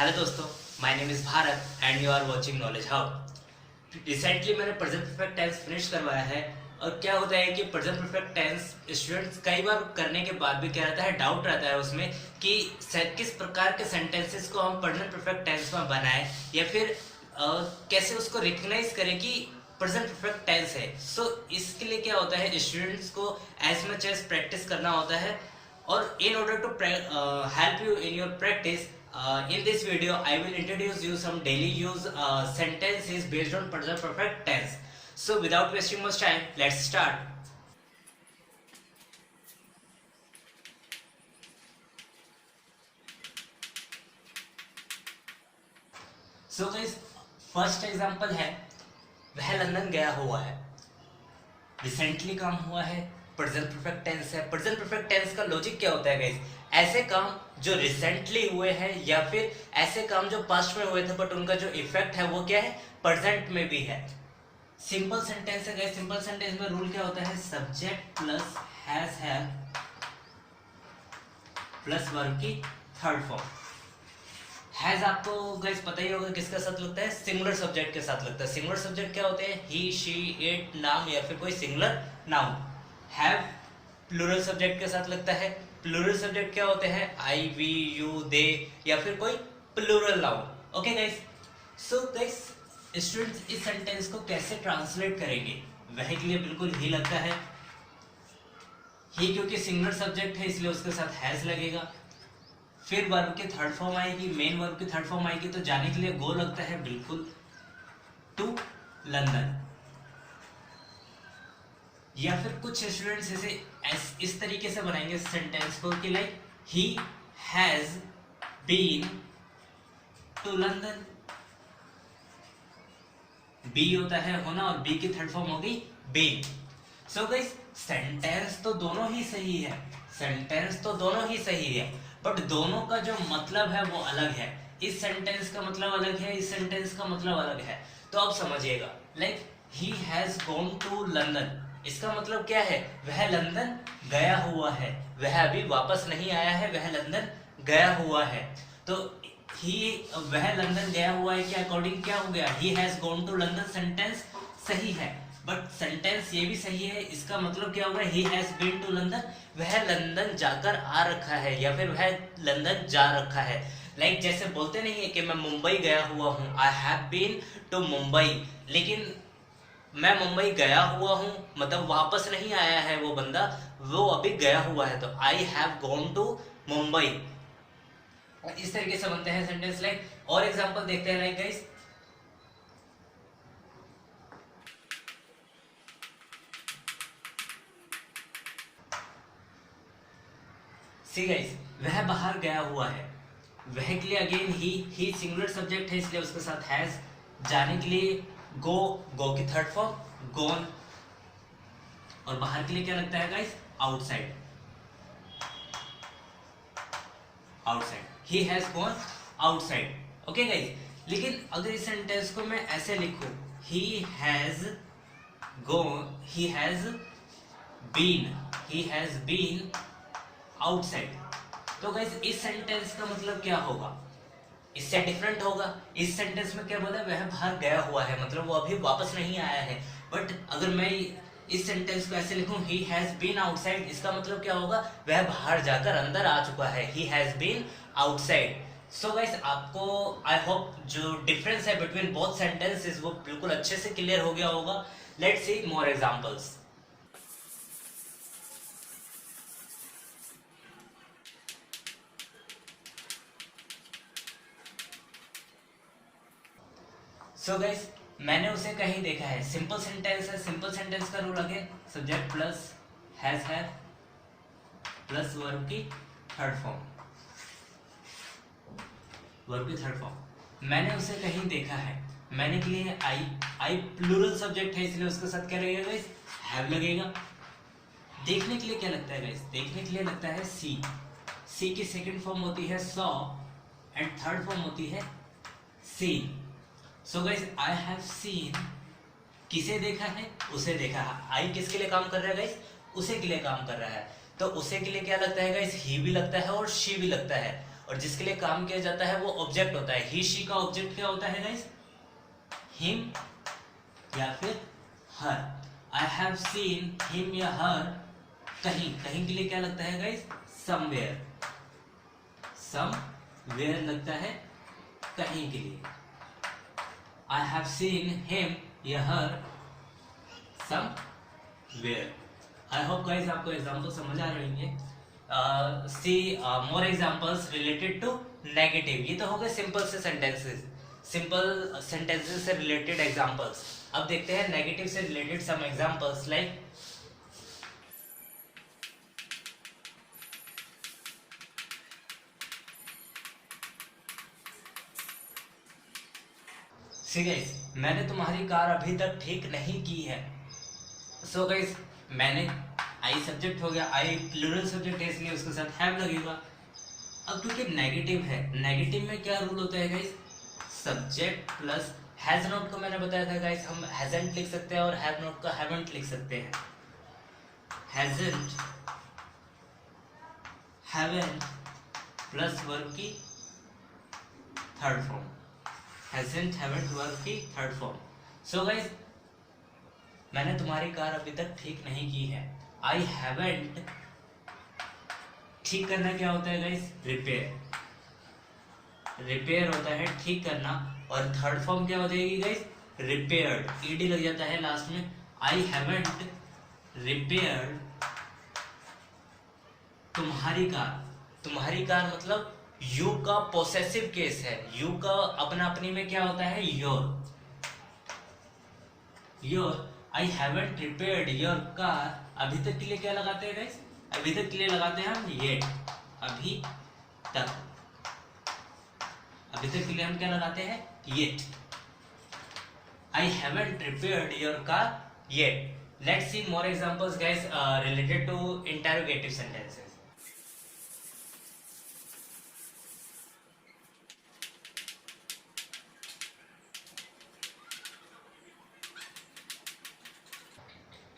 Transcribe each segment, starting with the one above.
Hello दोस्तों, my name is Bharat and you are watching knowledge hub. Recently मैंने present perfect tense finish करवाया है और क्या होता है कि प्रेजेंट परफेक्ट टेंस स्टूडेंट्स कई बार करने के बाद भी क्या रहता है, डाउट रहता है उसमें कि किस प्रकार के सेंटेंसेस को हम प्रेजेंट परफेक्ट टेंस में बनाएं या फिर कैसे उसको रिकग्नाइज करें कि प्रेजेंट परफेक्ट टेंस है। सो इसके लिए क्या होता है, स्टूडेंट्स को एज मच एज प्रैक्टिस करना होता है और in order to help you in your practice, in this video I will introduce you some daily use sentences based on present perfect tense. So without wasting much time, let's start. So guys, first example है, वह London गया हुआ है। Recently काम हुआ है, present perfect tense है। Present perfect tense का लॉजिक क्या होता है गाइस, ऐसे काम जो रिसेंटली हुए हैं या फिर ऐसे काम जो पास्ट में हुए थे बट उनका जो इफेक्ट है वो क्या है, प्रेजेंट में भी है। सिंपल सेंटेंस है गाइस। सिंपल सेंटेंस में रूल क्या होता है, subject plus have plus verb की थर्ड फॉर्म। हैज आपको गाइस पता ही होगा किसके साथ लगता है, सिंगुलर सब्जेक्ट के साथ लगता है। सिंगुलर सब्जेक्ट क्या होते हैं, ही शी इट नाम या फिर कोई singular noun. Have plural subject के साथ लगता है। प्लूरल सब्जेक्ट क्या होते हैं, आई वी यू दे या फिर कोई plural noun. Okay guys, so guys students इस सेंटेंस को कैसे ट्रांसलेट करेंगे, वह के लिए बिल्कुल ही लगता है। ही क्योंकि सिंगुलर सब्जेक्ट है इसलिए उसके साथ हैज लगेगा। फिर वर्ब की थर्ड फॉर्म आएगी, मेन वर्ब की थर्ड फॉर्म आएगी, तो जाने के लिए गो लगता है बिल्कुल टू लंदन। या फिर कुछ स्टूडेंट्स इसे इस तरीके से बनाएंगे सेंटेंस को कि like he has been to London. Be होता है होना और बी की थर्ड फॉर्म होगी बीन। सो गाइस सेंटेंस तो दोनों ही सही है, सेंटेंस तो दोनों ही सही है, बट दोनों का जो मतलब है वो अलग है। इस सेंटेंस का मतलब अलग है, इस सेंटेंस का मतलब अलग है। तो अब समझिएगा, like he has gone to London, इसका मतलब क्या है, वह लंदन गया हुआ है, वह अभी वापस नहीं आया है, वह लंदन गया हुआ है। तो वह लंदन गया हुआ है के अकॉर्डिंग क्या हो गया, he has gone to London sentence सही है। बट सेंटेंस ये भी सही है, इसका मतलब क्या होगा, he has been to London, वह लंदन जाकर आ रखा है या फिर वह लंदन जा रखा है। लाइक जैसे बोलते नहीं है कि मैं मुंबई गया हुआ हूँ, I have been to Mumbai, लेकिन मैं मुंबई गया हुआ हूँ मतलब वापस नहीं आया है वो बंदा, वो अभी गया हुआ है, तो I have gone to Mumbai. इस तरीके से बनते हैं सेंटेंस। लाइक और एग्जांपल देखते हैं, लाइक गाइस सी गाइस, वह बाहर गया हुआ है, वह के लिए अगेन ही सिंगुलर सब्जेक्ट है इसलिए उसके साथ हैज। जाने के लिए गो, गो की थर्ड फॉर्म गोन। और बाहर के लिए क्या लगता है guys, outside, outside, he has gone outside. Okay guys, लेकिन अगर इस सेंटेंस को मैं ऐसे लिखूं, ही हैज बीन आउटसाइड, तो गाइस इस सेंटेंस का मतलब क्या होगा, इससे डिफरेंट होगा। इस सेंटेंस में क्या बोला, वह बाहर गया हुआ है मतलब वो अभी वापस नहीं आया है। बट अगर मैं इस सेंटेंस को ऐसे लिखूं, ही हैज बीन आउटसाइड, इसका मतलब क्या होगा, वह बाहर जाकर अंदर आ चुका है, he has been outside. So guys आपको आई होप जो डिफरेंस है बिटवीन बोथ सेंटेंसेस वो बिल्कुल अच्छे से क्लियर हो गया होगा। Let's see more examples. So guys मैंने उसे कहीं देखा है, सिंपल सेंटेंस है। सिंपल सेंटेंस का rule again subject plus has plus verb की थर्ड फॉर्म, वर्ब की थर्ड फॉर्म। मैंने उसे कहीं देखा है, मैंने के लिए आई प्लूरल सब्जेक्ट है इसलिए उसके साथ क्या लगेगा गाइस, हैव लगेगा। देखने के लिए क्या लगता है गाइस, देखने के लिए लगता है सी की सेकंड फॉर्म होती है सॉ एंड थर्ड फॉर्म होती है C. So guys I have seen, किसे देखा है, उसे देखा है। आई किसके लिए काम कर रहा है गाइस, उसे के लिए काम कर रहा है, तो उसे के लिए क्या लगता है गाइस, ही भी लगता है और शी भी लगता है। और जिसके लिए काम किया जाता है वो ऑब्जेक्ट होता है। ही शी का ऑब्जेक्ट क्या होता है गाइस? हिम या फिर हर। आई हैव सीन हिम या हर कहीं, कहीं के लिए क्या लगता है गाइस? समवेयर। समवेयर लगता है कहीं के लिए। आई हैव सीन हिम या her somewhere. I hope guys आपको एग्जाम्पल समझ आ रही है। See more examples related to negative. ये तो हो गए सिंपल से सेंटेंसेस, सिंपल सेंटेंसेस से रिलेटेड एग्जाम्पल्स। अब देखते हैं नेगेटिव से related some examples like see guys, मैंने तुम्हारी कार अभी तक ठीक नहीं की है। सो गाइस, मैंने आई सब्जेक्ट हो गया, आई प्लूरल सब्जेक्ट है इसलिए उसके साथ हैव लगेगा। अब क्योंकि नेगेटिव है, नेगेटिव में क्या रूल होता है guys? Subject plus has not को मैंने बताया था गाइस, हम हैजंट लिख सकते हैं और हैव नॉट का हैवंट लिख सकते हैं। हैजंट, हैवंट प्लस वर्ब की third form, hasn't haven't verb की थर्ड फॉर्म। सो गाइस, मैंने तुम्हारी कार अभी तक ठीक नहीं की है। आई हैवंट, ठीक करना क्या होता है गाइस? रिपेयर। रिपेयर होता है ठीक करना, और थर्ड फॉर्म क्या हो जाएगी गाइस? रिपेयर्ड। ईडी लग जाता है लास्ट में। आई हैवंट रिपेयर्ड तुम्हारी कार। तुम्हारी कार मतलब यू का पोसेसिव केस है। यू का अपना अपनी में क्या होता है? Your. Your, I haven't repaired your car. अभी तक के लिए क्या लगाते हैं गाइस? अभी तक के लिए लगाते हैं हम येट, अभी तक। अभी तक के लिए हम क्या लगाते हैं? Yet. I haven't repaired your car yet. Let's see more examples guys related to interrogative sentences.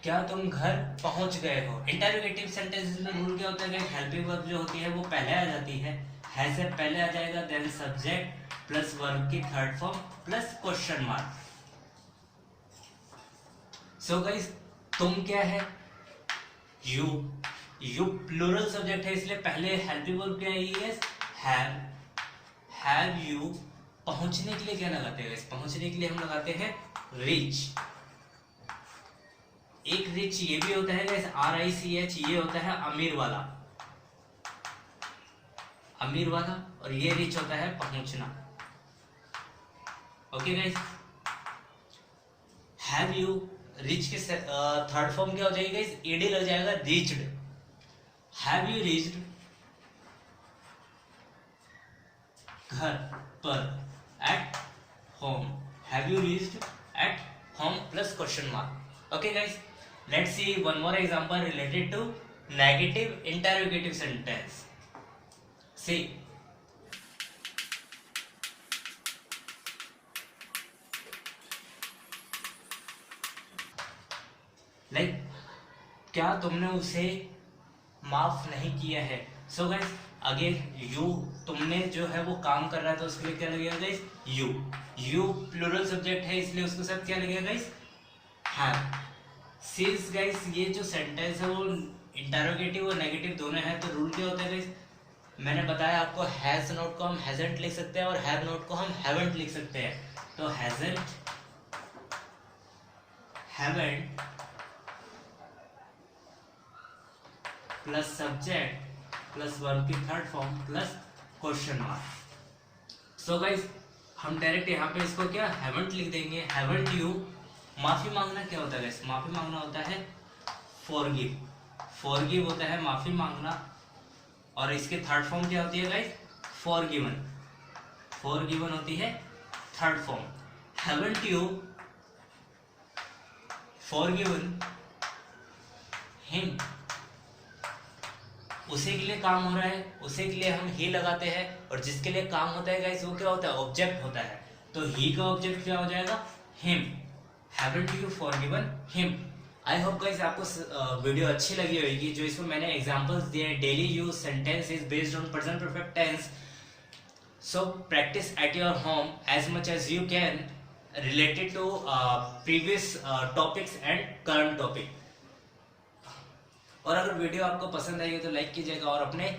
क्या तुम घर पहुंच गए हो? इंटरोगेटिव सेंटेंसेस में रूल क्या होता है? हेल्पिंग वर्ब जो होती है वो पहले आ जाती है, हैज से पहले आ जाएगा, देन सब्जेक्ट प्लस वर्ब की third form plus question mark. So guys, तुम क्या है? यू। यू प्लूरल सब्जेक्ट है इसलिए पहले हेल्पिंग वर्ब क्या है? हैव। हैव यू पहुंचने के लिए क्या लगाते हैं? पहुंचने के लिए हम लगाते हैं रीच। एक रिच ये भी होता है गाइस, RICH, ये होता है अमीर वाला, अमीर वाला, और ये रिच होता है पहुंचना। Okay guys, have you rich के थर्ड फॉर्म क्या हो जाएगी गाइस? ईडी लग जाएगा, रीच्ड। हैव यू रीच्ड घर पर, at home. Have you reached at home plus question mark. Okay guys, let's see one more example related to negative interrogative sentence. See, like, क्या तुमने उसे माफ नहीं किया है? सो गाइस, अगेन यू, तुमने जो है वो काम कर रहा था उसके लिए क्या लगेगा guys? You. You plural subject है इसलिए उसके साथ क्या लगेगा गाइस? हैव। सीज गाइस, ये जो सेंटेंस है वो इंटरोगेटिव और नेगेटिव दोनों है, तो रूल क्या होता है गाइस? मैंने बताया आपको, हैज नोट को हम हैजंट लिख सकते हैं और हैव नोट को हम हैवंट लिख सकते हैं। तो hasn't, haven't plus subject plus verb की third form plus question mark. So guys, हम डायरेक्ट यहाँ पे इसको क्या हैवंट लिख देंगे। हैवंट यू, माफी मांगना क्या होता है गाइस? माफी मांगना होता है फॉरगिव। फॉरगिव होता है माफी मांगना, और इसके थर्ड फॉर्म क्या होती है गाइस? फॉरगिवन। फॉरगिवन होती है third form. Haven't you forgiven him, उसी के लिए काम हो रहा है, उसी के लिए हम ही लगाते हैं, और जिसके लिए काम होता है गाइस वो क्या होता है? ऑब्जेक्ट होता है। तो ही का ऑब्जेक्ट क्या हो जाएगा? Him. Haven't you forgiven him? I hope guys आपको वीडियो अच्छी लगी होगी, जो इसमें मैंने एग्जांपल्स दिए हैं। Daily use sentence is based on present perfect tense, So practice at your home as much as you can related to previous topics and current topic. और अगर वीडियो आपको पसंद आई हो तो लाइक कीजिएगा और अपने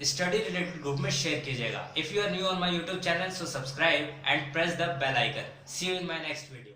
स्टडी रिलेटेड ग्रुप में शेयर कीजिएगा. If you are new on my YouTube channel so subscribe and press the bell icon. See you in my next video.